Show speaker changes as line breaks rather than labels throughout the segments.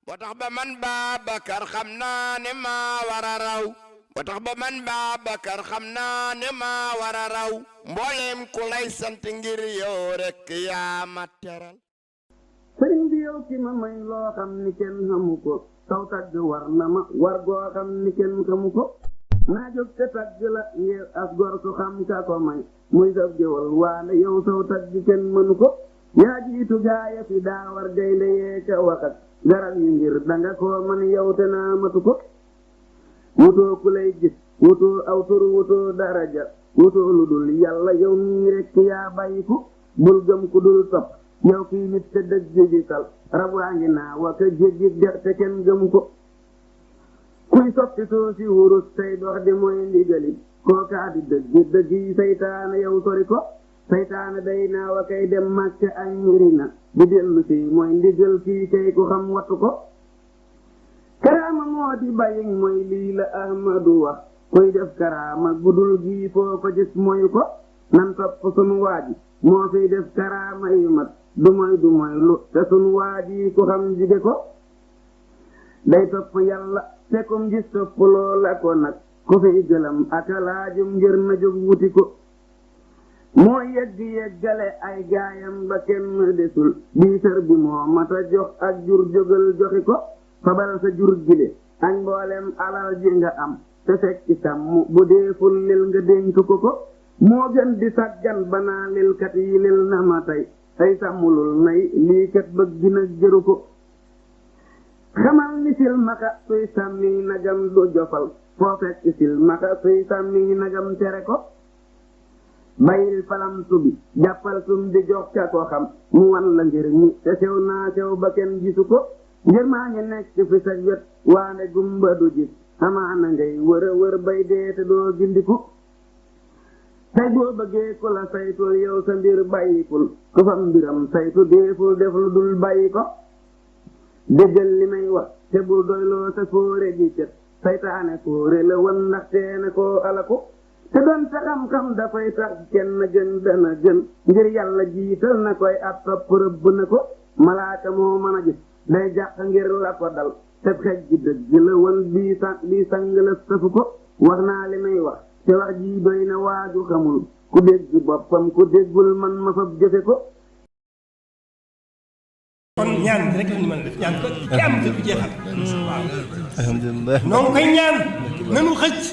moo tax ba man Babacar xam naa ne maa war a raw moo tax ba man Babacar xam naa ne maa war a raw mbooleem ku lay sant ngir yow rek yaa ma teral
sëriñ bi yow ki ma may loo xam ni kenn xamu ko saw tagg war na ma war goo xam ni kenn xamu ko naa jóg te tagg la ngir as gor su xam ka ko may muy sab jëwal waane yow saw tagg kenn mënu ko yaa jiitu gaaya fi daa war gaynde yee ka waxat garal yi ngir danga koo man yow te naa matu ko wutoo ku lay gis wutoo aw tur wutoo daraja wutoo lu dul yàlla yow mii rekk yaa bàyyiku bul gëm ku dul topp yow kii nit te dëgg jital rab waa ngi naa waka jéggi der te kenn gëm ko kuy soppi soo si wurus say dox di mooy ndigali kookaa di dëgg yi saytaane yow sori ko saytaane day naa wa kay dem màcc ay ñiri na di dellu si mooy ndigal kii kay ku xam wattu ko karaama moo di bayiŋ mooy lii la Ahmadu wax kuy def karaama gudul gii foo ko gis moyu ko nan topp sunu waaji moo fiy def karaama yu mat du moy lu te sunu waaji ku xam jige ko day topp yàlla te kum gis topp loola ko nag ku fiy gëlam aka laajum ngir na jóg wuti ko moo yeggale ay gaayam ba kenn desul biisar bi moo mata jox ak jur jógal joxi ko fabal sa jur gile ak mboolem alal ji nga am te fekk sàmm bu dee ful lil nga dénk ko ko moo gën di sàggan banaa lil kat yi lil na ma tey ay sàmmulul nay lii kat bëgg na jëru ko xamal ni silmaka suy sàmmi nagam du jofal foo fekk silmaka suy sàmmi nagam tere ko bayil palamtu bi jàppal tum di jox ca ko xam mu wan la ngir ñi te sew naa sew ba kenn gisu ko ngir maa ngi nekk fi sa wet waane gumba du gis amaana ngay wër bay dee te doo gindiku tey boo bëggee ku la saytul yow sa mbir bàyyikul ku fam mbiram saytu deeful def lu dul bàyyi ko déggal li may wax te bul doyloo sa fóore gi cët saytaane fóore la wan ndaxteene koo alaku te doon te xam-xam dafay tax kenn gën dana gën ngir yàlla jiital na koy ab topp rëbb na ko malaaka moo mën a gis day jàq ngir la ko dal te xej gi dëgg la wan bii sang la safu ko wax naa li may wax te wax ji doy na waaju xamul ku dégg boppam ku déggul man ma fab jëfe ko
kon ñaan rek la ñu mën a def ñaan ko ci am jëf jeexal waaw
alhamdulilah
noonu koy ñaan nanu xëcc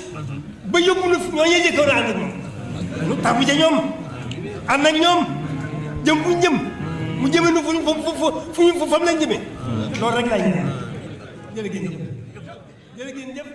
ba yóbbu na ñoo ñee jëkkoon ànd ak moom nu tàbbu ca ñoom ànd ak ñoom jëm fu ñu jëm mu jëme nu fu ñu fam lañ jëmee loolu rek laay ñaan jërë ngeen jëf